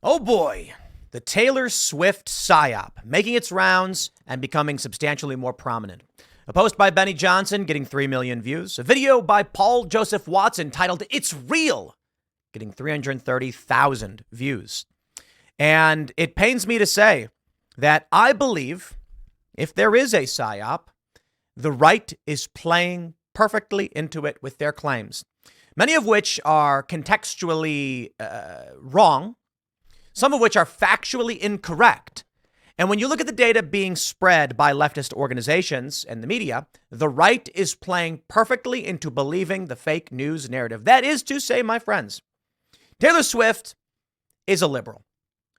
Oh boy, the Taylor Swift PSYOP, making its rounds and becoming substantially more prominent. A post by Benny Johnson getting 3 million views. A video by Paul Joseph Watson titled It's Real, getting 330,000 views. And it pains me to say that I believe if there is a PSYOP, the right is playing perfectly into it with their claims, many of which are contextually wrong, some of which are factually incorrect. And when you look at the data being spread by leftist organizations and the media, the right is playing perfectly into believing the fake news narrative. That is to say, my friends, Taylor Swift is a liberal.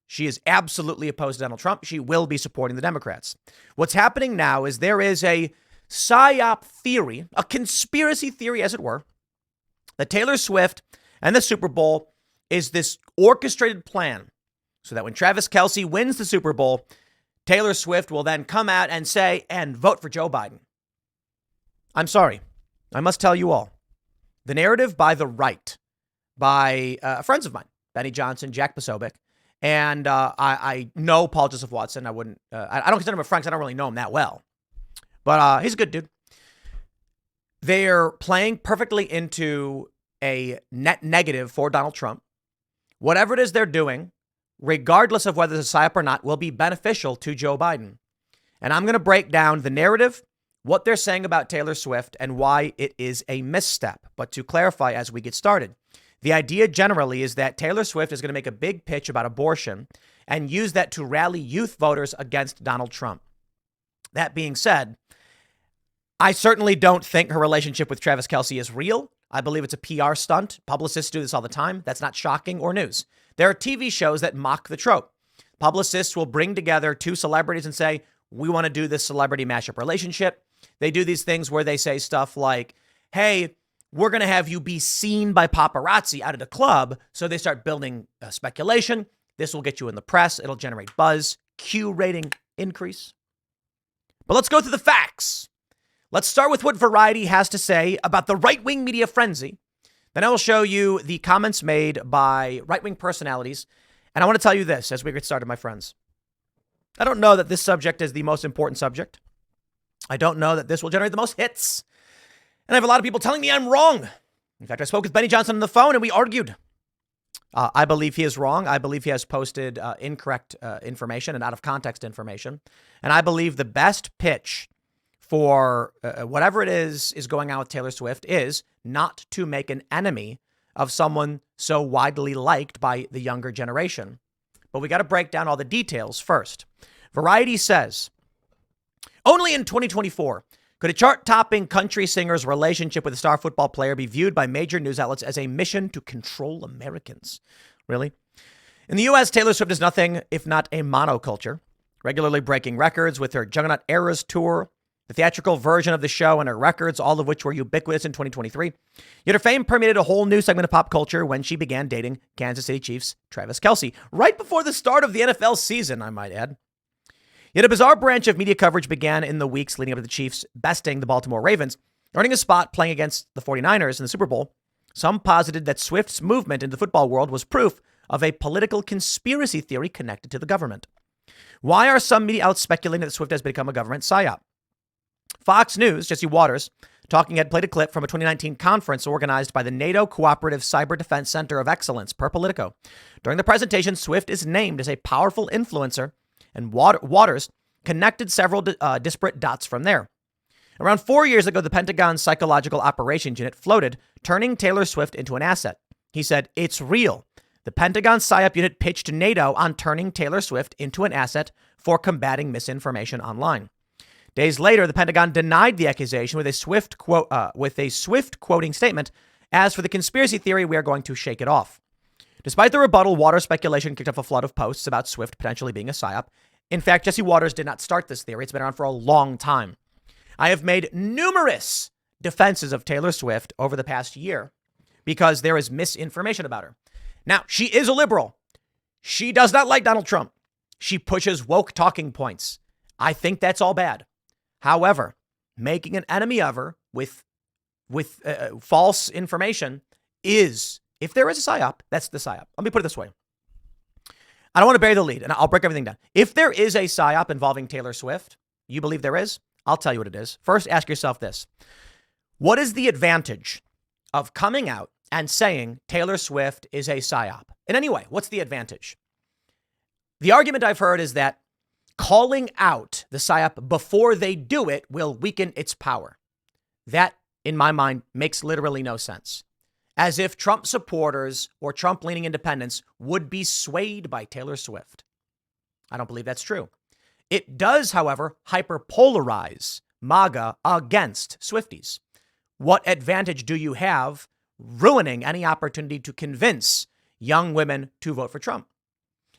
She is absolutely opposed to Donald Trump. She will be supporting the Democrats. What's happening now is there is a PSYOP theory, a conspiracy theory, as it were, that Taylor Swift and the Super Bowl is this orchestrated plan so that when Travis Kelce wins the Super Bowl, Taylor Swift will then come out and say, and vote for Joe Biden. I'm sorry. I must tell you all. The narrative by the right, by friends of mine, Benny Johnson, Jack Posobiec, and I know Paul Joseph Watson. I don't consider him a friend because I don't really know him that well. But he's a good dude. They're playing perfectly into a net negative for Donald Trump. Whatever it is they're doing, regardless of whether it's a PSYOP or not, will be beneficial to Joe Biden. And I'm going to break down the narrative, what they're saying about Taylor Swift, and why it is a misstep. But to clarify as we get started, the idea generally is that Taylor Swift is going to make a big pitch about abortion and use that to rally youth voters against Donald Trump. That being said, I certainly don't think her relationship with Travis Kelce is real. I believe it's a PR stunt. Publicists do this all the time. That's not shocking or news. There are TV shows that mock the trope. Publicists will bring together two celebrities and say, we want to do this celebrity mashup relationship. They do these things where they say stuff like, hey, we're going to have you be seen by paparazzi out at a club. So they start building speculation. This will get you in the press. It'll generate buzz, Q rating increase. But let's go through the facts. Let's start with what Variety has to say about the right-wing media frenzy. Then I will show you the comments made by right-wing personalities. And I want to tell you this as we get started, my friends. I don't know that this subject is the most important subject. I don't know that this will generate the most hits. And I have a lot of people telling me I'm wrong. In fact, I spoke with Benny Johnson on the phone and we argued. I believe he is wrong. I believe he has posted incorrect information and out of context information. And I believe the best pitch for whatever it is going on with Taylor Swift is not to make an enemy of someone so widely liked by the younger generation. But we got to break down all the details first. Variety says, only in 2024 could a chart-topping country singer's relationship with a star football player be viewed by major news outlets as a mission to control Americans. Really? In the U.S., Taylor Swift is nothing if not a monoculture, regularly breaking records with her Juggernaut Eras tour, the theatrical version of the show, and her records, all of which were ubiquitous in 2023. Yet her fame permeated a whole new segment of pop culture when she began dating Kansas City Chiefs Travis Kelce, right before the start of the NFL season, I might add. Yet a bizarre branch of media coverage began in the weeks leading up to the Chiefs besting the Baltimore Ravens, earning a spot playing against the 49ers in the Super Bowl. Some posited that Swift's movement into the football world was proof of a political conspiracy theory connected to the government. Why are some media outlets speculating that Swift has become a government psyop? Fox News, Jesse Waters, talking head, played a clip from a 2019 conference organized by the NATO Cooperative Cyber Defense Center of Excellence, per Politico. During the presentation, Swift is named as a powerful influencer, and Waters connected several disparate dots from there. Around 4 years ago, the Pentagon's Psychological Operations Unit floated, turning Taylor Swift into an asset. He said, it's real. The Pentagon PSYOP unit pitched to NATO on turning Taylor Swift into an asset for combating misinformation online. Days later, the Pentagon denied the accusation with a swift quoting statement. As for the conspiracy theory, we are going to shake it off. Despite the rebuttal, Waters' speculation kicked off a flood of posts about Swift potentially being a PSYOP. In fact, Jesse Waters did not start this theory. It's been around for a long time. I have made numerous defenses of Taylor Swift over the past year because there is misinformation about her. Now, she is a liberal. She does not like Donald Trump. She pushes woke talking points. I think that's all bad. However, making an enemy of her with false information is, if there is a PSYOP, that's the PSYOP. Let me put it this way. I don't want to bury the lead, and I'll break everything down. If there is a PSYOP involving Taylor Swift, you believe there is? I'll tell you what it is. First, ask yourself this. What is the advantage of coming out and saying Taylor Swift is a PSYOP? In any way, what's the advantage? The argument I've heard is that calling out the PSYOP before they do it will weaken its power. That, in my mind, makes literally no sense. As if Trump supporters or Trump-leaning independents would be swayed by Taylor Swift. I don't believe that's true. It does, however, hyperpolarize MAGA against Swifties. What advantage do you have ruining any opportunity to convince young women to vote for Trump?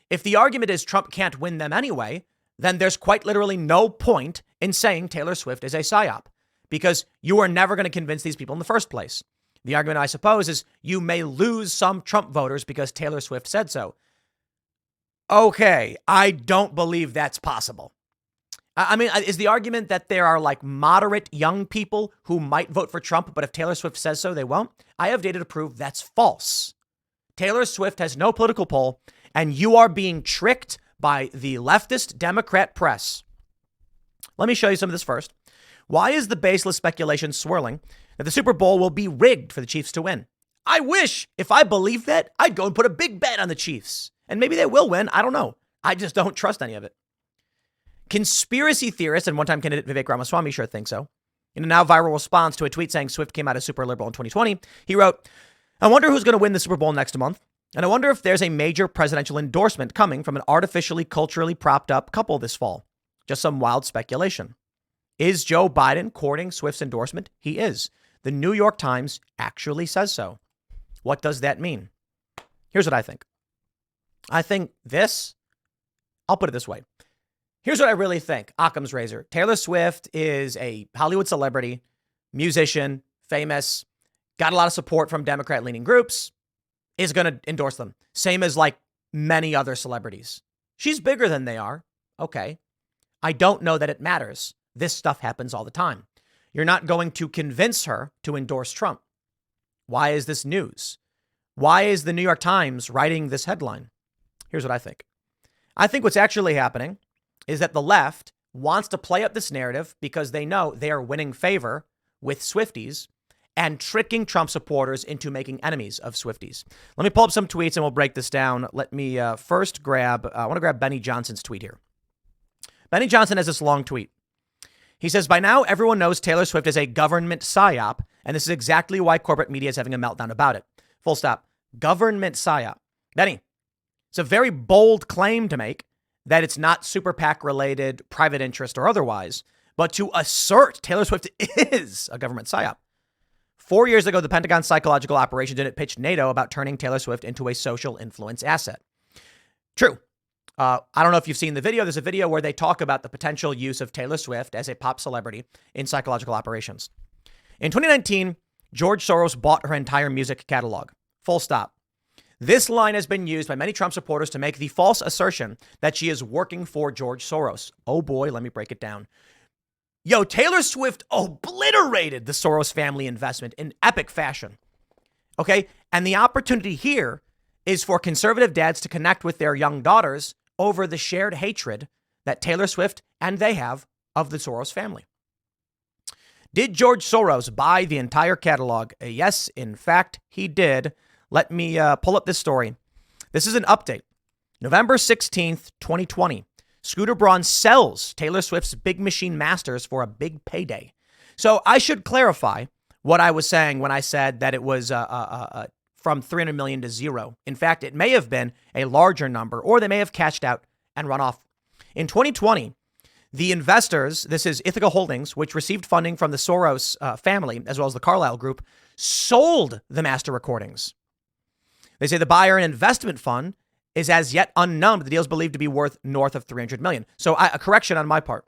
If the argument is Trump can't win them anyway, then there's quite literally no point in saying Taylor Swift is a PSYOP, because you are never going to convince these people in the first place. The argument, I suppose, is you may lose some Trump voters because Taylor Swift said so. Okay, I don't believe that's possible. I mean, is the argument that there are like moderate young people who might vote for Trump, but if Taylor Swift says so, they won't? I have data to prove that's false. Taylor Swift has no political pull, and you are being tricked by the leftist Democrat press. Let me show you some of this first. Why is the baseless speculation swirling that the Super Bowl will be rigged for the Chiefs to win? I wish. If I believed that, I'd go and put a big bet on the Chiefs. And maybe they will win. I don't know. I just don't trust any of it. Conspiracy theorist and one-time candidate Vivek Ramaswamy sure thinks so. In a now viral response to a tweet saying Swift came out as super liberal in 2020, he wrote, "I wonder who's going to win the Super Bowl next month. And I wonder if there's a major presidential endorsement coming from an artificially, culturally propped up couple this fall. Just some wild speculation. Is Joe Biden courting Swift's endorsement? He is. The New York Times actually says so. What does that mean? Here's what I think. I think this, I'll put it this way. Here's what I really think. Occam's razor. Taylor Swift is a Hollywood celebrity, musician, famous, got a lot of support from Democrat-leaning groups, is going to endorse them. Same as like many other celebrities. She's bigger than they are. Okay. I don't know that it matters. This stuff happens all the time. You're not going to convince her to endorse Trump. Why is this news? Why is the New York Times writing this headline? Here's what I think. I think what's actually happening is that the left wants to play up this narrative because they know they are winning favor with Swifties and tricking Trump supporters into making enemies of Swifties. Let me pull up some tweets and we'll break this down. Let me first I want to grab Benny Johnson's tweet here. Benny Johnson has this long tweet. He says, by now, everyone knows Taylor Swift is a government PSYOP, and this is exactly why corporate media is having a meltdown about it. Full stop. Government PSYOP. Benny, it's a very bold claim to make that it's not super PAC related, private interest or otherwise, but to assert Taylor Swift is a government PSYOP. 4 years ago, the Pentagon Psychological Operations Unit pitched NATO about turning Taylor Swift into a social influence asset. True. I don't know if you've seen the video. There's a video where they talk about the potential use of Taylor Swift as a pop celebrity in psychological operations. In 2019, George Soros bought her entire music catalog. Full stop. This line has been used by many Trump supporters to make the false assertion that she is working for George Soros. Oh boy, let me break it down. Yo, Taylor Swift obliterated the Soros family investment in epic fashion. Okay? And the opportunity here is for conservative dads to connect with their young daughters over the shared hatred that Taylor Swift and they have of the Soros family. Did George Soros buy the entire catalog? Yes, in fact, he did. Let me pull up this story. This is an update. November 16th, 2020. Scooter Braun sells Taylor Swift's Big Machine Masters for a big payday. So I should clarify what I was saying when I said that it was from 300 million to zero. In fact, it may have been a larger number, or they may have cashed out and run off. In 2020, the investors, this is Ithaca Holdings, which received funding from the Soros family, as well as the Carlyle Group, sold the master recordings. They say the buyer and investment fund is as yet unknown, but the deal is believed to be worth north of 300 million. So a correction on my part.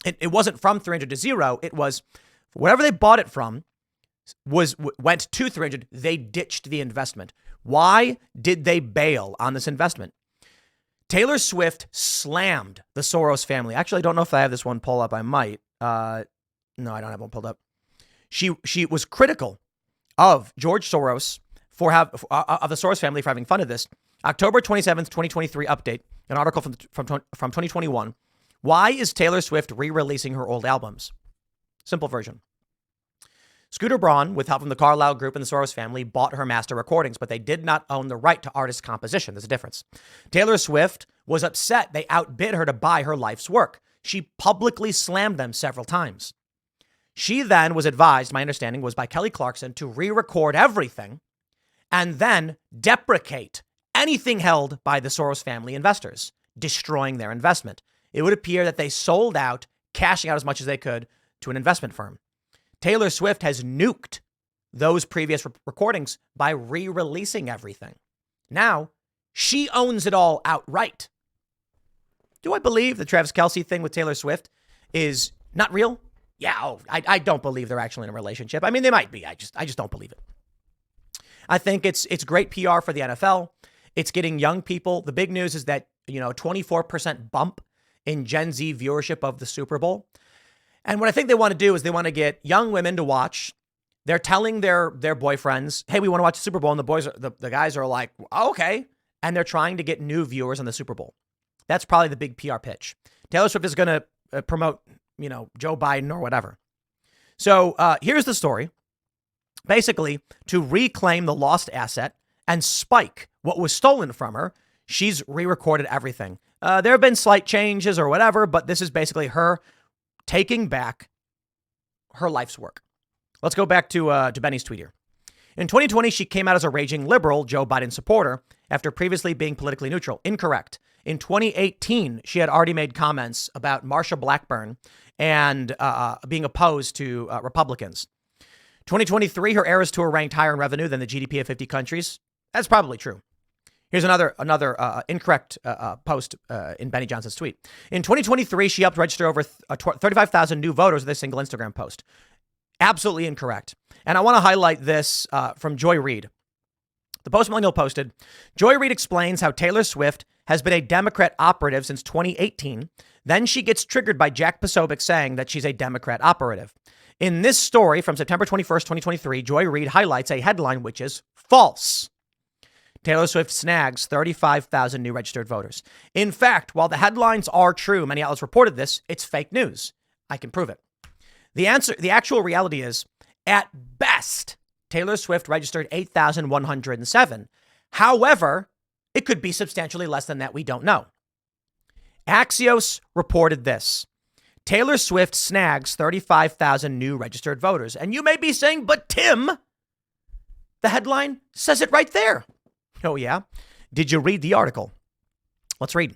It wasn't from 300 to zero. It was whatever they bought it from went to 300. They ditched the investment. Why did they bail on this investment? Taylor Swift slammed the Soros family. Actually, I don't know if I have this one pulled up. I might. No, I don't have one pulled up. She was critical of George Soros of the Soros family for having funded this. October 27th, 2023 update, an article from 2021. Why is Taylor Swift re-releasing her old albums? Simple version. Scooter Braun, with help from the Carlyle Group and the Soros family, bought her master recordings, but they did not own the right to artist composition. There's a difference. Taylor Swift was upset they outbid her to buy her life's work. She publicly slammed them several times. She then was advised, my understanding was by Kelly Clarkson, to re-record everything and then deprecate anything held by the Soros family investors, destroying their investment. It would appear that they sold out, cashing out as much as they could to an investment firm. Taylor Swift has nuked those previous recordings by re-releasing everything. Now, she owns it all outright. Do I believe the Travis Kelce thing with Taylor Swift is not real? Yeah, I don't believe they're actually in a relationship. I mean, they might be. I just don't believe it. I think it's great PR for the NFL. It's getting young people. The big news is that, 24% bump in Gen Z viewership of the Super Bowl. And what I think they want to do is they want to get young women to watch. They're telling their boyfriends, hey, we want to watch the Super Bowl. And the guys are like, okay. And they're trying to get new viewers on the Super Bowl. That's probably the big PR pitch. Taylor Swift is going to promote, Joe Biden or whatever. So here's the story. Basically, to reclaim the lost asset and spike what was stolen from her, she's re-recorded everything. There have been slight changes or whatever, but this is basically her taking back her life's work. Let's go back to Benny's tweet here. In 2020, she came out as a raging liberal Joe Biden supporter after previously being politically neutral. Incorrect. In 2018, she had already made comments about Marsha Blackburn and being opposed to Republicans. 2023, her Eras Tour ranked higher in revenue than the GDP of 50 countries. That's probably true. Here's another incorrect post in Benny Johnson's tweet. In 2023, she helped register over 35,000 new voters with a single Instagram post. Absolutely incorrect. And I want to highlight this from Joy Reid. The Post Millennial posted, Joy Reid explains how Taylor Swift has been a Democrat operative since 2018. Then she gets triggered by Jack Posobiec saying that she's a Democrat operative. In this story from September 21st, 2023, Joy Reid highlights a headline which is false. Taylor Swift snags 35,000 new registered voters. In fact, while the headlines are true, many outlets reported this, it's fake news. I can prove it. The actual reality is, at best, Taylor Swift registered 8,107. However, it could be substantially less than that. We don't know. Axios reported this. Taylor Swift snags 35,000 new registered voters. And you may be saying, but Tim, the headline says it right there. Oh, yeah? Did you read the article? Let's read.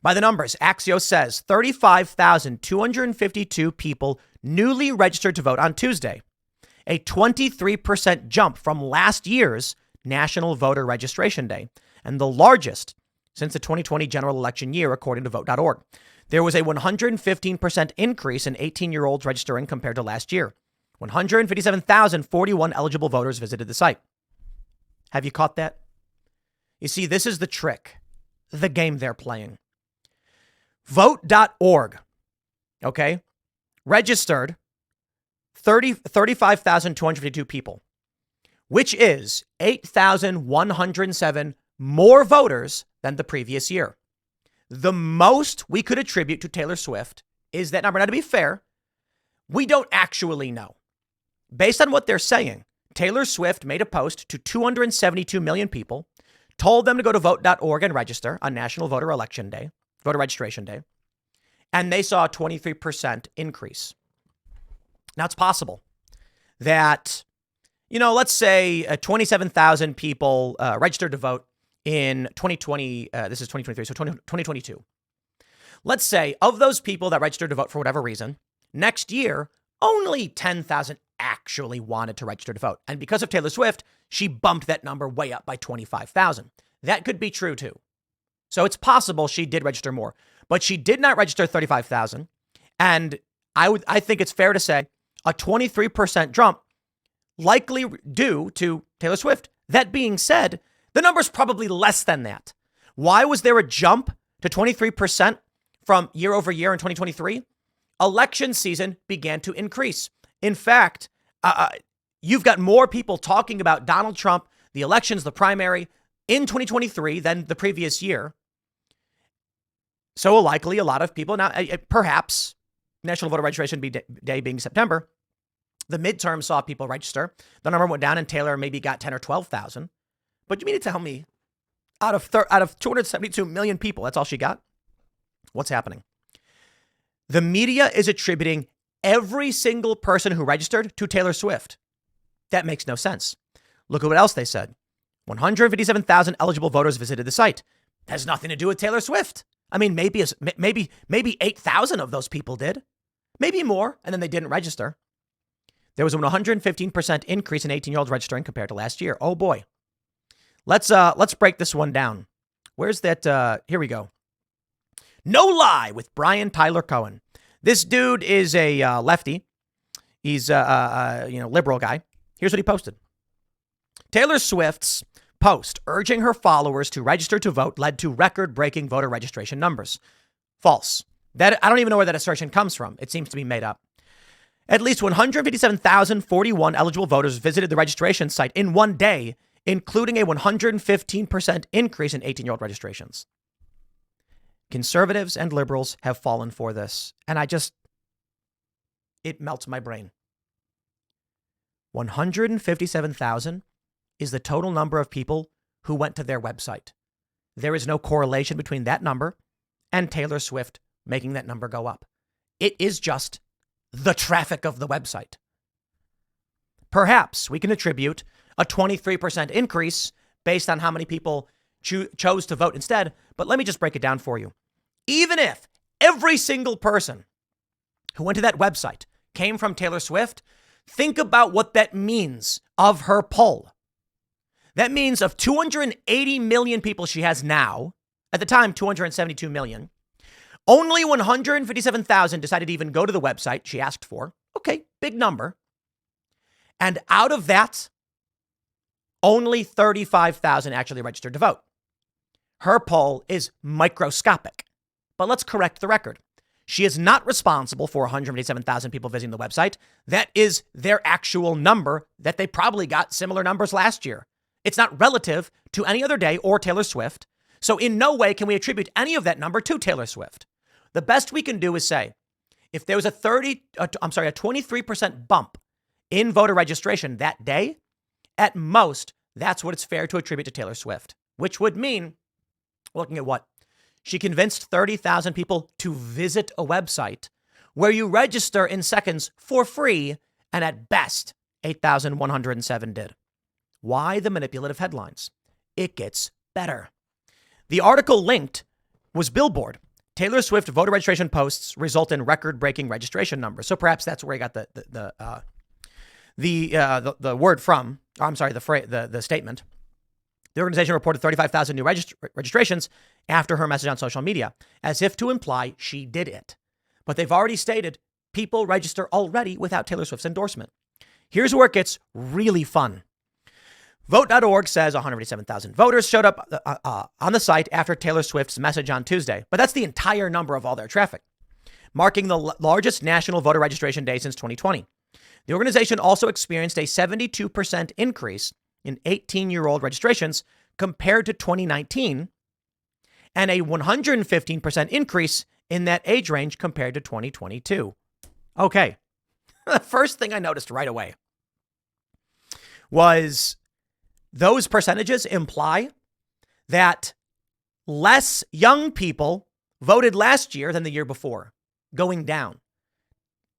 By the numbers, Axios says 35,252 people newly registered to vote on Tuesday, a 23% jump from last year's National Voter Registration Day, and the largest since the 2020 general election year, according to Vote.org. There was a 115% increase in 18-year-olds registering compared to last year. 157,041 eligible voters visited the site. Have you caught that? You see, this is the trick, the game they're playing. Vote.org, okay, registered 35,252 people, which is 8,107 more voters than the previous year. The most we could attribute to Taylor Swift is that number. Now, to be fair, we don't actually know. Based on what they're saying, Taylor Swift made a post to 272 million people, told them to go to vote.org and register on National Voter Registration Day, and they saw a 23% increase. Now, it's possible that, let's say 27,000 people registered to vote in 2020. This is 2023, so 2022. Let's say of those people that registered to vote for whatever reason, next year, only 10,000 actually wanted to register to vote. And because of Taylor Swift, she bumped that number way up by 25,000. That could be true, too. So it's possible she did register more, but she did not register 35,000. And I think it's fair to say a 23% jump likely due to Taylor Swift. That being said, the number's probably less than that. Why was there a jump to 23% from year over year in 2023? Election season began to increase. In fact, you've got more people talking about Donald Trump, the elections, the primary, in 2023 than the previous year. So likely a lot of people now, perhaps National Voter Registration Day being September, the midterm saw people register. The number went down and Taylor maybe got 10 or 12,000. But you mean to tell me out of 272 million people, that's all she got? What's happening? The media is attributing every single person who registered to Taylor Swift. That makes no sense. Look at what else they said. 157,000 eligible voters visited the site. Has nothing to do with Taylor Swift. I mean, maybe 8,000 of those people did. Maybe more, and then they didn't register. There was a 115% increase in 18-year-olds registering compared to last year. Oh boy. Let's break this one down. Where's that? Here we go. No Lie with Brian Tyler Cohen. This dude is a lefty. He's a liberal guy. Here's what he posted. Taylor Swift's post urging her followers to register to vote led to record-breaking voter registration numbers. False. That I don't even know where that assertion comes from. It seems to be made up. At least 157,041 eligible voters visited the registration site in one day, including a 115% increase in 18-year-old registrations. Conservatives and liberals have fallen for this, and it melts my brain. 157,000 is the total number of people who went to their website. There is no correlation between that number and Taylor Swift making that number go up. It is just the traffic of the website. Perhaps we can attribute a 23% increase based on how many people chose to vote instead. But let me just break it down for you. Even if every single person who went to that website came from Taylor Swift, think about what that means of her poll. That means of 280 million people she has now, at the time, 272 million, only 157,000 decided to even go to the website she asked for. Okay, big number. And out of that, only 35,000 actually registered to vote. Her poll is microscopic. But let's correct the record. She is not responsible for 187,000 people visiting the website. That is their actual number that they probably got similar numbers last year. It's not relative to any other day or Taylor Swift. So in no way can we attribute any of that number to Taylor Swift. The best we can do is say, if there was a 23% bump in voter registration that day, at most, that's what it's fair to attribute to Taylor Swift, which would mean, looking at what? She convinced 30,000 people to visit a website where you register in seconds for free, and at best, 8,107 did. Why the manipulative headlines? It gets better. The article linked was Billboard. Taylor Swift voter registration posts result in record-breaking registration numbers. So perhaps that's where he got the word from. The statement. The organization reported 35,000 new registrations after her message on social media, as if to imply she did it. But they've already stated people register already without Taylor Swift's endorsement. Here's where it gets really fun. Vote.org says 187,000 voters showed up on the site after Taylor Swift's message on Tuesday. But that's the entire number of all their traffic, marking the largest national voter registration day since 2020. The organization also experienced a 72% increase in 18-year-old registrations compared to 2019 and a 115% increase in that age range compared to 2022. Okay. The first thing I noticed right away was those percentages imply that less young people voted last year than the year before, going down.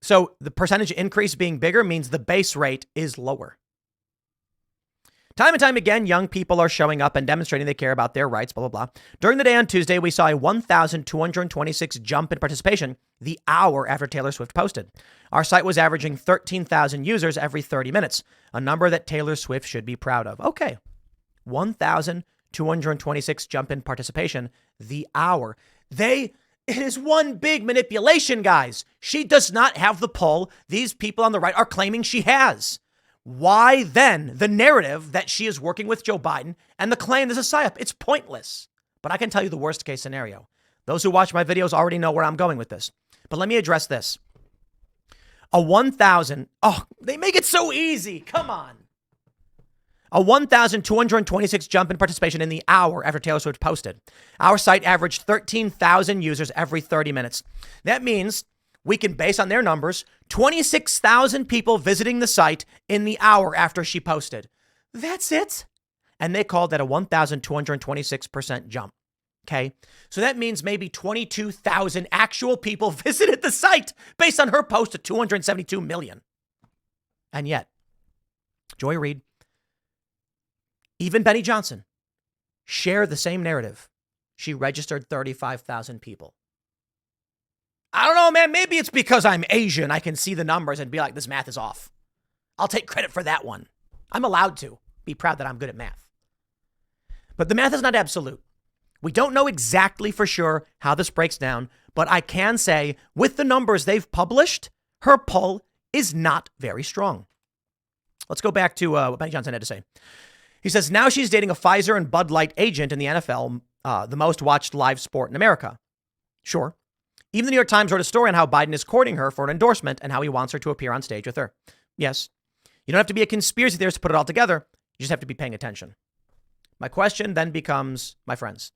So the percentage increase being bigger means the base rate is lower. Time and time again, young people are showing up and demonstrating they care about their rights, blah, blah, blah. During the day on Tuesday, we saw a 1,226 jump in participation the hour after Taylor Swift posted. Our site was averaging 13,000 users every 30 minutes, a number that Taylor Swift should be proud of. Okay, 1,226 jump in participation the hour. It is one big manipulation, guys. She does not have the pull these people on the right are claiming she has. Why then the narrative that she is working with Joe Biden and the claim there's a PSYOP? It's pointless. But I can tell you the worst case scenario. Those who watch my videos already know where I'm going with this. But let me address this. A 1,000. Oh, they make it so easy. Come on. A 1,226 jump in participation in the hour after Taylor Swift posted. Our site averaged 13,000 users every 30 minutes. That means we can base on their numbers 26,000 people visiting the site in the hour after she posted. That's it. And they called that a 1,226% jump. Okay. So that means maybe 22,000 actual people visited the site based on her post of 272 million. And yet, Joy Reid, even Benny Johnson, share the same narrative. She registered 35,000 people. I don't know, man. Maybe it's because I'm Asian. I can see the numbers and be like, this math is off. I'll take credit for that one. I'm allowed to be proud that I'm good at math. But the math is not absolute. We don't know exactly for sure how this breaks down, but I can say with the numbers they've published, her pull is not very strong. Let's go back to what Benny Johnson had to say. He says, now she's dating a Pfizer and Bud Light agent in the NFL, the most watched live sport in America. Sure. Even the New York Times wrote a story on how Biden is courting her for an endorsement and how he wants her to appear on stage with her. Yes. You don't have to be a conspiracy theorist to put it all together. You just have to be paying attention. My question then becomes, my friends,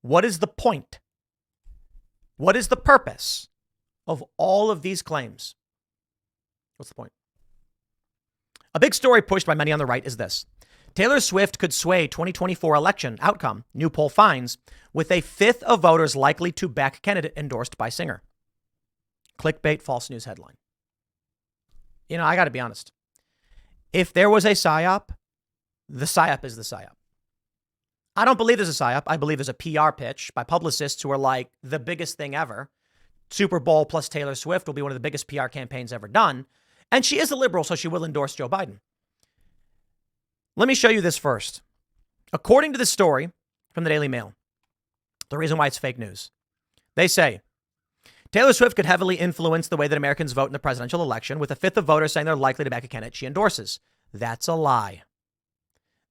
what is the point? What is the purpose of all of these claims? What's the point? A big story pushed by many on the right is this. Taylor Swift could sway 2024 election outcome, new poll finds, with a fifth of voters likely to back candidate endorsed by singer. Clickbait false news headline. You know, I got to be honest. If there was a PSYOP, the PSYOP is the PSYOP. I don't believe there's a PSYOP. I believe there's a PR pitch by publicists who are like, the biggest thing ever. Super Bowl plus Taylor Swift will be one of the biggest PR campaigns ever done. And she is a liberal, so she will endorse Joe Biden. Let me show you this first. According to the story from the Daily Mail, the reason why it's fake news, they say Taylor Swift could heavily influence the way that Americans vote in the presidential election, with a fifth of voters saying they're likely to back a candidate she endorses. That's a lie.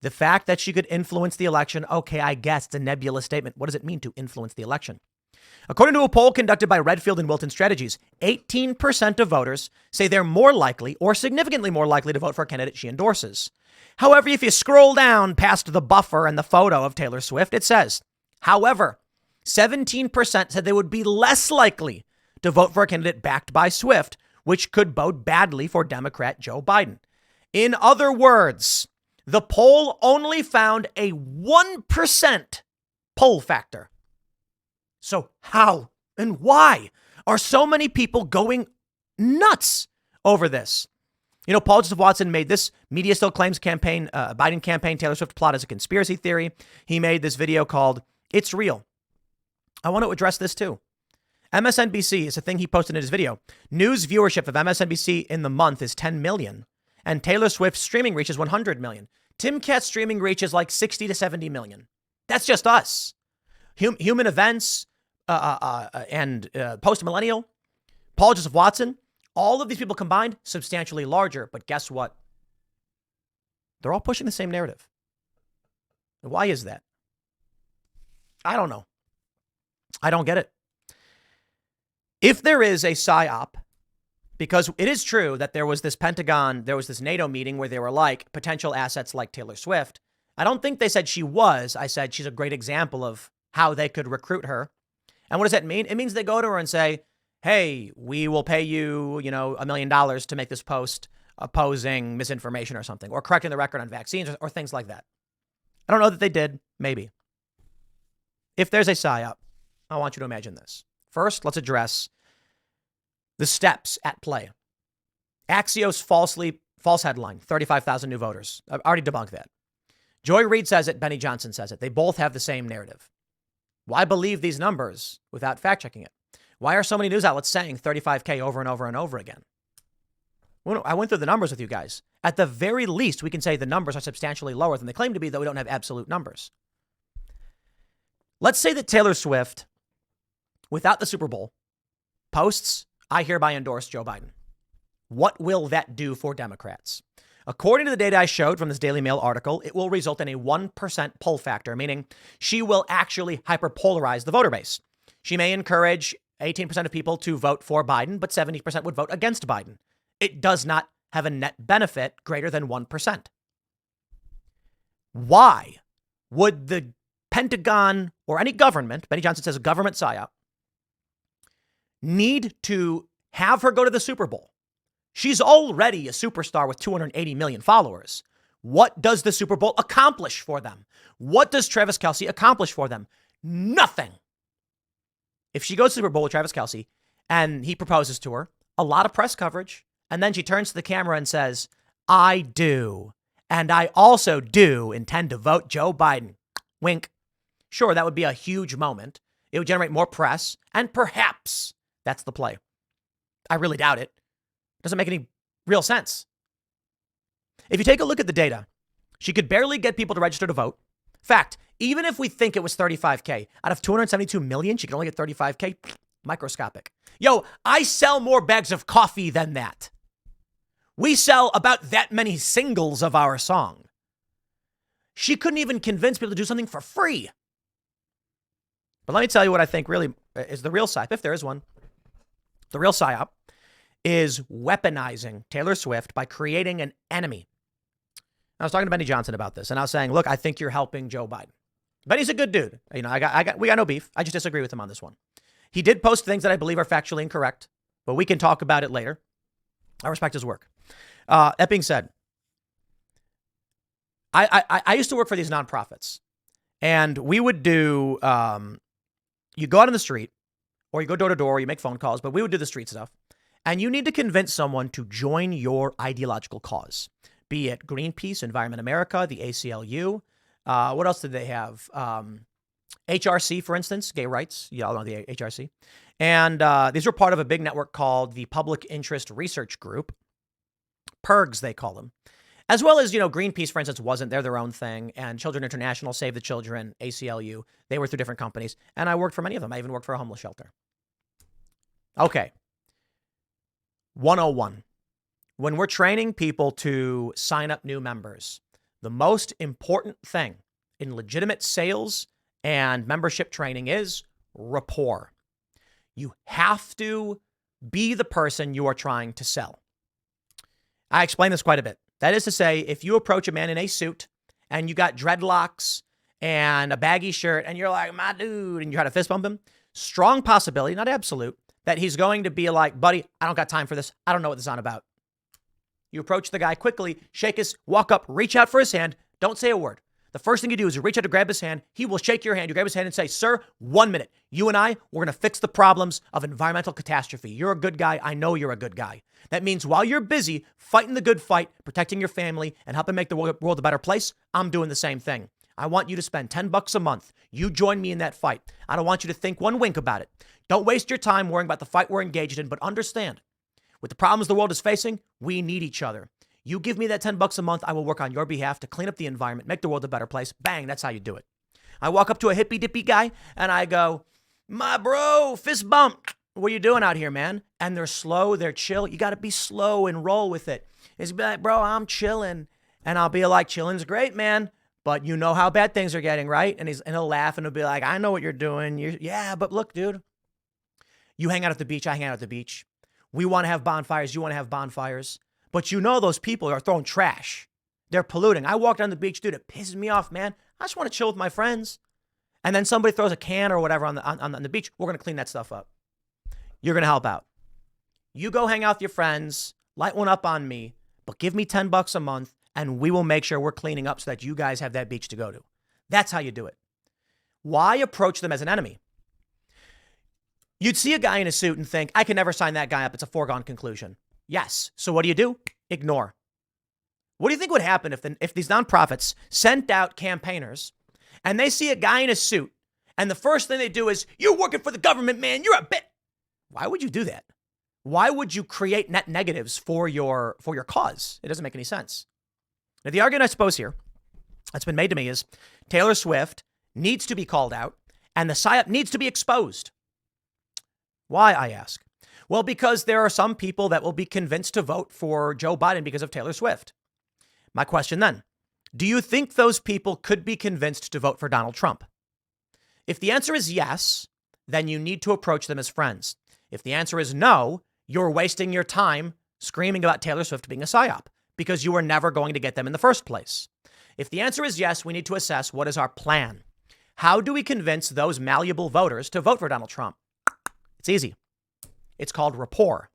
The fact that she could influence the election, okay, I guess it's a nebulous statement. What does it mean to influence the election? According to a poll conducted by Redfield and Wilton Strategies, 18% of voters say they're more likely or significantly more likely to vote for a candidate she endorses. However, if you scroll down past the buffer and the photo of Taylor Swift, it says, however, 17% said they would be less likely to vote for a candidate backed by Swift, which could bode badly for Democrat Joe Biden. In other words, the poll only found a 1% poll factor. So how and why are so many people going nuts over this? You know, Paul Joseph Watson made this media still claims campaign, Biden campaign, Taylor Swift plot as a conspiracy theory. He made this video called It's Real. I want to address this too. MSNBC is a thing he posted in his video. News viewership of MSNBC in the month is 10 million and Taylor Swift's streaming reach is 100 million. Timcast streaming reach is like 60 to 70 million. That's just us. Human Events and Post-Millennial, Paul Joseph Watson, all of these people combined, substantially larger. But guess what? They're all pushing the same narrative. Why is that? I don't know. I don't get it. If there is a PSYOP, because it is true that there was this Pentagon, there was this NATO meeting where they were like potential assets like Taylor Swift. I don't think they said she was. I said she's a great example of how they could recruit her. And what does that mean? It means they go to her and say, hey, we will pay you, $1 million to make this post opposing misinformation or something, or correcting the record on vaccines or things like that. I don't know that they did. Maybe. If there's a PSYOP, I want you to imagine this. First, let's address the steps at play. Axios false headline, 35,000 new voters. I've already debunked that. Joy Reid says it. Benny Johnson says it. They both have the same narrative. Why believe these numbers without fact checking it? Why are so many news outlets saying 35K over and over and over again? Well, I went through the numbers with you guys. At the very least, we can say the numbers are substantially lower than they claim to be, though we don't have absolute numbers. Let's say that Taylor Swift, without the Super Bowl, posts, I hereby endorse Joe Biden. What will that do for Democrats? According to the data I showed from this Daily Mail article, it will result in a 1% poll factor, meaning she will actually hyperpolarize the voter base. She may encourage 18% of people to vote for Biden, but 70% would vote against Biden. It does not have a net benefit greater than 1%. Why would the Pentagon or any government, Benny Johnson says a government PSYOP, need to have her go to the Super Bowl? She's already a superstar with 280 million followers. What does the Super Bowl accomplish for them? What does Travis Kelce accomplish for them? Nothing. If she goes to the Super Bowl with Travis Kelce and he proposes to her, a lot of press coverage, and then she turns to the camera and says, I do. And I also do intend to vote Joe Biden. Wink. Sure, that would be a huge moment. It would generate more press, and perhaps that's the play. I really doubt it. Doesn't make any real sense. If you take a look at the data, she could barely get people to register to vote. Fact, even if we think it was 35K, out of 272 million, she could only get 35K. Microscopic. Yo, I sell more bags of coffee than that. We sell about that many singles of our song. She couldn't even convince people to do something for free. But let me tell you what I think really is the real PSYOP, if there is one. The real PSYOP is weaponizing Taylor Swift by creating an enemy. I was talking to Benny Johnson about this, and I was saying, look, I think you're helping Joe Biden. Benny's a good dude. You know, we got no beef. I just disagree with him on this one. He did post things that I believe are factually incorrect, but we can talk about it later. I respect his work. That being said, I used to work for these nonprofits, and we would do, you go out on the street, or you go door to door, you make phone calls, but we would do the street stuff. And you need to convince someone to join your ideological cause, be it Greenpeace, Environment America, the ACLU. What else did they have? HRC, for instance, gay rights. You all know the HRC. And these were part of a big network called the Public Interest Research Group. PIRGs, they call them. As well as, Greenpeace, for instance, wasn't. They're their own thing. And Children International, Save the Children, ACLU, they were through different companies. And I worked for many of them. I even worked for a homeless shelter. Okay. 101. When we're training people to sign up new members, the most important thing in legitimate sales and membership training is rapport. You have to be the person you are trying to sell. I explain this quite a bit. That is to say, if you approach a man in a suit and you got dreadlocks and a baggy shirt and you're like, my dude, and you try to fist bump him, strong possibility, not absolute, that he's going to be like, buddy, I don't got time for this. I don't know what this is on about. You approach the guy quickly, shake his, walk up, reach out for his hand. Don't say a word. The first thing you do is you reach out to grab his hand. He will shake your hand. You grab his hand and say, sir, 1 minute. You and I, we're going to fix the problems of environmental catastrophe. You're a good guy. I know you're a good guy. That means while you're busy fighting the good fight, protecting your family, and helping make the world a better place, I'm doing the same thing. I want you to spend $10 a month. You join me in that fight. I don't want you to think one wink about it. Don't waste your time worrying about the fight we're engaged in, but understand, with the problems the world is facing, we need each other. You give me that $10 a month, I will work on your behalf to clean up the environment, make the world a better place. Bang, that's how you do it. I walk up to a hippy dippy guy and I go, my bro, fist bump. What are you doing out here, man? And they're slow, they're chill. You got to be slow and roll with it. He's be like, bro, I'm chilling. And I'll be like, chilling's great, man. But you know how bad things are getting, right? And he'll laugh and he'll be like, I know what you're doing. Yeah, but look, dude, you hang out at the beach, I hang out at the beach. We want to have bonfires, you want to have bonfires. But you know those people are throwing trash. They're polluting. I walk down the beach, dude, it pisses me off, man. I just want to chill with my friends. And then somebody throws a can or whatever on the beach. We're going to clean that stuff up. You're going to help out. You go hang out with your friends, light one up on me, but give me $10 a month and we will make sure we're cleaning up so that you guys have that beach to go to. That's how you do it. Why approach them as an enemy? You'd see a guy in a suit and think, I can never sign that guy up. It's a foregone conclusion. Yes. So what do? Ignore. What do you think would happen if these nonprofits sent out campaigners and they see a guy in a suit and the first thing they do is, you're working for the government, man. You're a bit. Why would you do that? Why would you create net negatives for your cause? It doesn't make any sense. Now, the argument I suppose here that's been made to me is Taylor Swift needs to be called out and the PSYOP needs to be exposed. Why, I ask? Well, because there are some people that will be convinced to vote for Joe Biden because of Taylor Swift. My question then, do you think those people could be convinced to vote for Donald Trump? If the answer is yes, then you need to approach them as friends. If the answer is no, you're wasting your time screaming about Taylor Swift being a PSYOP because you were never going to get them in the first place. If the answer is yes, we need to assess what is our plan. How do we convince those malleable voters to vote for Donald Trump? It's easy. It's called rapport.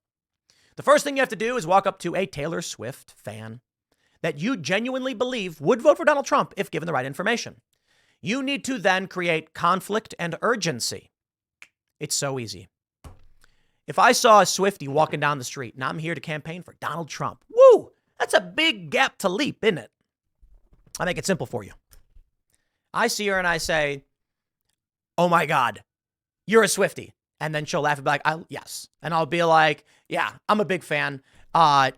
The first thing you have to do is walk up to a Taylor Swift fan that you genuinely believe would vote for Donald Trump if given the right information. You need to then create conflict and urgency. It's so easy. If I saw a Swiftie walking down the street and I'm here to campaign for Donald Trump, woo, that's a big gap to leap, isn't it? I make it simple for you. I see her and I say, oh my God, you're a Swiftie. And then she'll laugh and be like, yes. And I'll be like, yeah, I'm a big fan.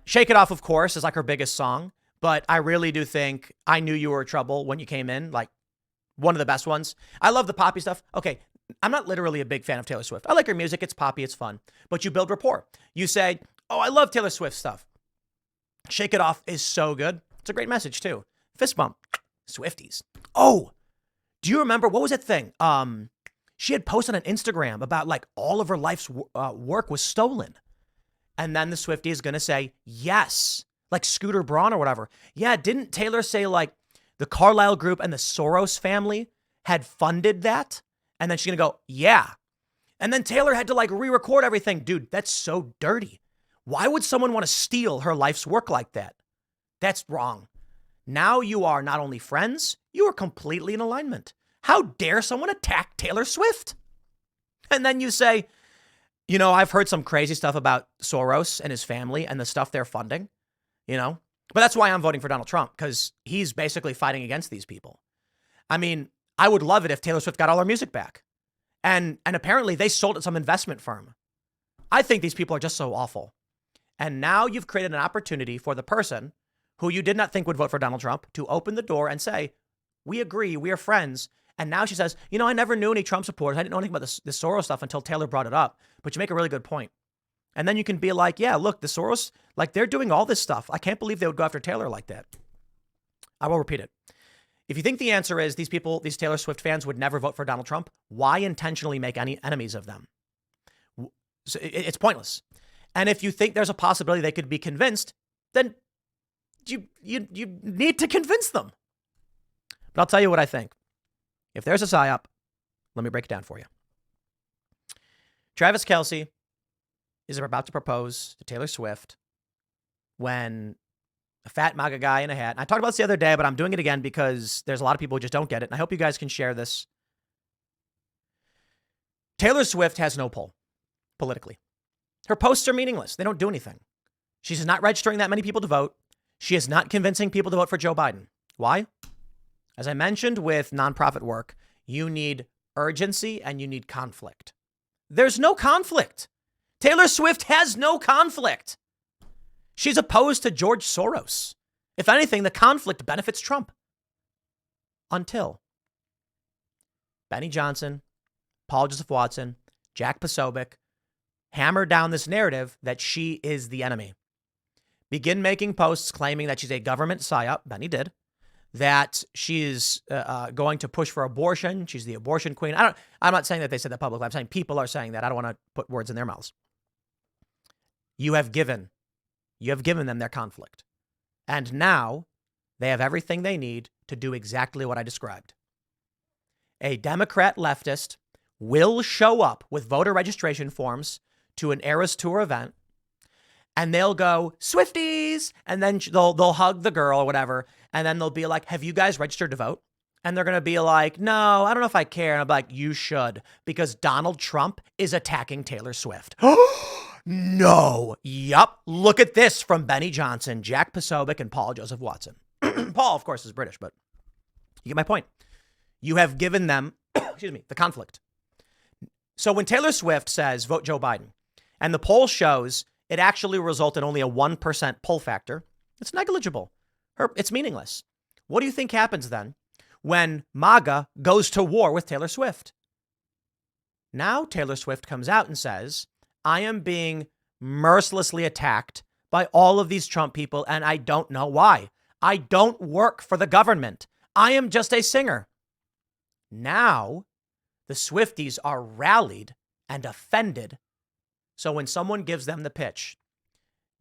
Shake It Off, of course, is like her biggest song. But I really do think I Knew You Were Trouble when you came in, like one of the best ones. I love the poppy stuff. Okay, I'm not literally a big fan of Taylor Swift. I like her music. It's poppy. It's fun. But you build rapport. You say, oh, I love Taylor Swift stuff. Shake It Off is so good. It's a great message, too. Fist bump. Swifties. Oh, do you remember, what was that thing? She had posted on Instagram about like all of her life's work was stolen. And then the Swiftie is going to say, yes, like Scooter Braun or whatever. Yeah, didn't Taylor say like the Carlyle Group and the Soros family had funded that? And then she's going to go, yeah. And then Taylor had to like re-record everything. Dude, that's so dirty. Why would someone want to steal her life's work like that? That's wrong. Now you are not only friends, you are completely in alignment. How dare someone attack Taylor Swift? And then you say, you know, I've heard some crazy stuff about Soros and his family and the stuff they're funding, you know, but that's why I'm voting for Donald Trump, because he's basically fighting against these people. I mean, I would love it if Taylor Swift got all her music back. And apparently they sold it to some investment firm. I think these people are just so awful. And now you've created an opportunity for the person who you did not think would vote for Donald Trump to open the door and say, we agree, we are friends. And now she says, you know, I never knew any Trump supporters. I didn't know anything about this Soros stuff until Taylor brought it up. But you make a really good point. And then you can be like, yeah, look, the Soros, like they're doing all this stuff. I can't believe they would go after Taylor like that. I will repeat it. If you think the answer is these people, these Taylor Swift fans would never vote for Donald Trump, why intentionally make any enemies of them? So it's pointless. And if you think there's a possibility they could be convinced, then you need to convince them. But I'll tell you what I think. If there's a PSYOP, let me break it down for you. Travis Kelce is about to propose to Taylor Swift when a fat MAGA guy in a hat, and I talked about this the other day, but I'm doing it again because there's a lot of people who just don't get it, and I hope you guys can share this. Taylor Swift has no pull politically. Her posts are meaningless. They don't do anything. She's not registering that many people to vote. She is not convincing people to vote for Joe Biden. Why? As I mentioned with nonprofit work, you need urgency and you need conflict. There's no conflict. Taylor Swift has no conflict. She's opposed to George Soros. If anything, the conflict benefits Trump. Until Benny Johnson, Paul Joseph Watson, Jack Posobiec hammer down this narrative that she is the enemy. Begin making posts claiming that she's a government PSYOP. Benny did. That she is going to push for abortion. She's the abortion queen. I'm not saying that they said that publicly. I'm saying people are saying that. I don't want to put words in their mouths. You have given them their conflict. And now they have everything they need to do exactly what I described. A Democrat leftist will show up with voter registration forms to an Eras Tour event, and they'll go, Swifties, and then they'll hug the girl or whatever, and then they'll be like, have you guys registered to vote? And they're going to be like, no, I don't know if I care. And I'll be like, you should, because Donald Trump is attacking Taylor Swift. No. Yup. Look at this from Benny Johnson, Jack Posobiec, and Paul Joseph Watson. Paul, of course, is British, but you get my point. You have given them, the conflict. So when Taylor Swift says, vote Joe Biden, and the poll shows it actually result in only a 1% poll factor, it's negligible. It's meaningless. What do you think happens then when MAGA goes to war with Taylor Swift? Now Taylor Swift comes out and says, I am being mercilessly attacked by all of these Trump people, and I don't know why. I don't work for the government. I am just a singer. Now the Swifties are rallied and offended. So when someone gives them the pitch,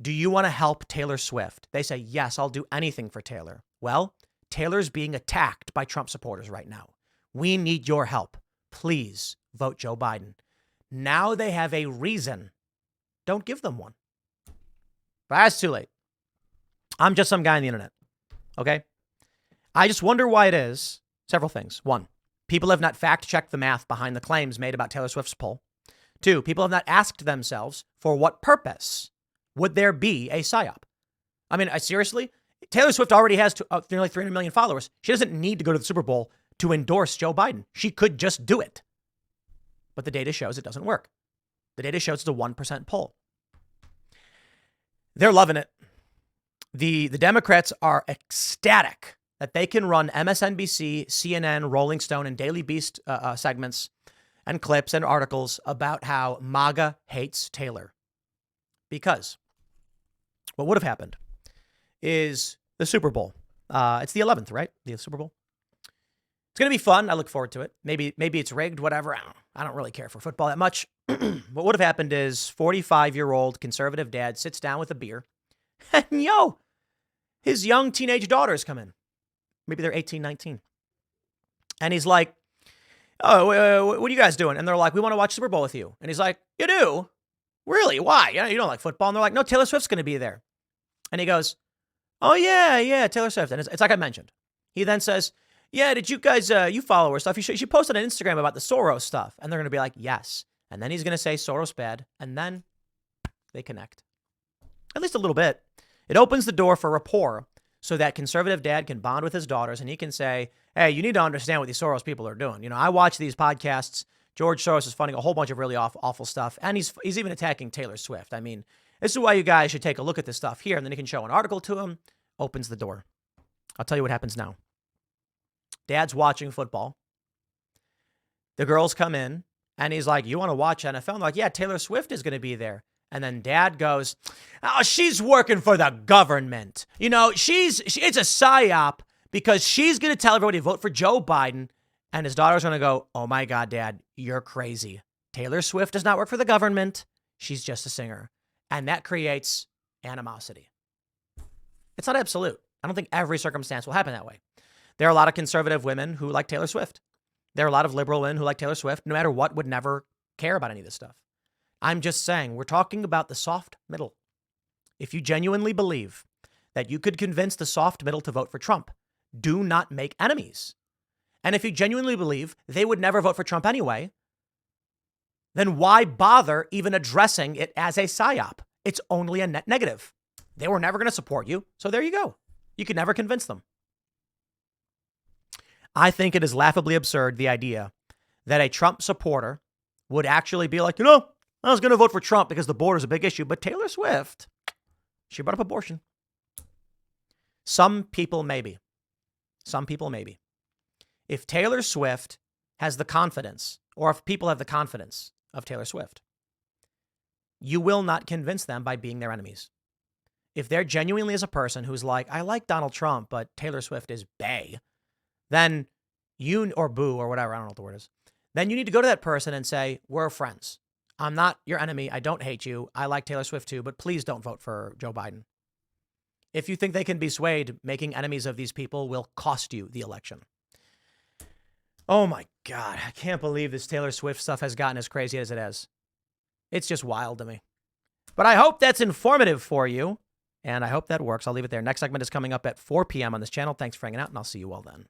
do you want to help Taylor Swift? They say, yes, I'll do anything for Taylor. Well, Taylor's being attacked by Trump supporters right now. We need your help. Please vote Joe Biden. Now they have a reason. Don't give them one. But that's too late. I'm just some guy on the internet. Okay? I just wonder why it is. Several things. One, people have not fact-checked the math behind the claims made about Taylor Swift's poll. Two, people have not asked themselves for what purpose would there be a PSYOP. I mean, seriously? Taylor Swift already has nearly 300 million followers. She doesn't need to go to the Super Bowl to endorse Joe Biden. She could just do it. But the data shows it doesn't work. The data shows it's a 1% poll. They're loving it. The Democrats are ecstatic that they can run MSNBC, CNN, Rolling Stone, and Daily Beast segments and clips and articles about how MAGA hates Taylor. Because what would have happened is the Super Bowl. It's the 11th, right? The Super Bowl. It's going to be fun. I look forward to it. Maybe it's rigged, whatever. I don't really care for football that much. What would have happened is 45-year-old conservative dad sits down with a beer and his young teenage daughters come in. Maybe they're 18, 19. And he's like, oh, what are you guys doing? And they're like, we want to watch Super Bowl with you. And he's like, you do? Really? Why? You don't like football? And they're like, no, Taylor Swift's going to be there. And he goes, oh, yeah, Taylor Swift. And it's like I mentioned. He then says, yeah, did you guys, you follow her stuff? She posted on Instagram about the Soros stuff. And they're going to be like, yes. And then he's going to say Soros bad. And then they connect. At least a little bit. It opens the door for rapport so that conservative dad can bond with his daughters and he can say, hey, you need to understand what these Soros people are doing. I watch these podcasts. George Soros is funding a whole bunch of really awful stuff. And he's even attacking Taylor Swift. I mean, this is why you guys should take a look at this stuff here. And then he can show an article to him. Opens the door. I'll tell you what happens now. Dad's watching football. The girls come in and he's like, you want to watch NFL? And they're like, yeah, Taylor Swift is going to be there. And then dad goes, oh, she's working for the government. It's a PSYOP because she's going to tell everybody to vote for Joe Biden. And his daughter's going to go, oh my God, Dad, you're crazy. Taylor Swift does not work for the government. She's just a singer. And that creates animosity. It's not absolute. I don't think every circumstance will happen that way. There are a lot of conservative women who like Taylor Swift. There are a lot of liberal women who like Taylor Swift, no matter what, would never care about any of this stuff. I'm just saying, we're talking about the soft middle. If you genuinely believe that you could convince the soft middle to vote for Trump, do not make enemies. And if you genuinely believe they would never vote for Trump anyway, then why bother even addressing it as a PSYOP? It's only a net negative. They were never going to support you, so there you go. You could never convince them. I think it is laughably absurd, the idea that a Trump supporter would actually be like, I was going to vote for Trump because the border is a big issue, but Taylor Swift, she brought up abortion. Some people maybe. If Taylor Swift has the confidence, or if people have the confidence of Taylor Swift, you will not convince them by being their enemies. If they're genuinely as a person who's like, I like Donald Trump, but Taylor Swift is bae, then you, or boo, or whatever, I don't know what the word is, then you need to go to that person and say, we're friends. I'm not your enemy. I don't hate you. I like Taylor Swift too, but please don't vote for Joe Biden. If you think they can be swayed, making enemies of these people will cost you the election. Oh my God. I can't believe this Taylor Swift stuff has gotten as crazy as it has. It's just wild to me. But I hope that's informative for you. And I hope that works. I'll leave it there. Next segment is coming up at 4 p.m. on this channel. Thanks for hanging out, and I'll see you all then.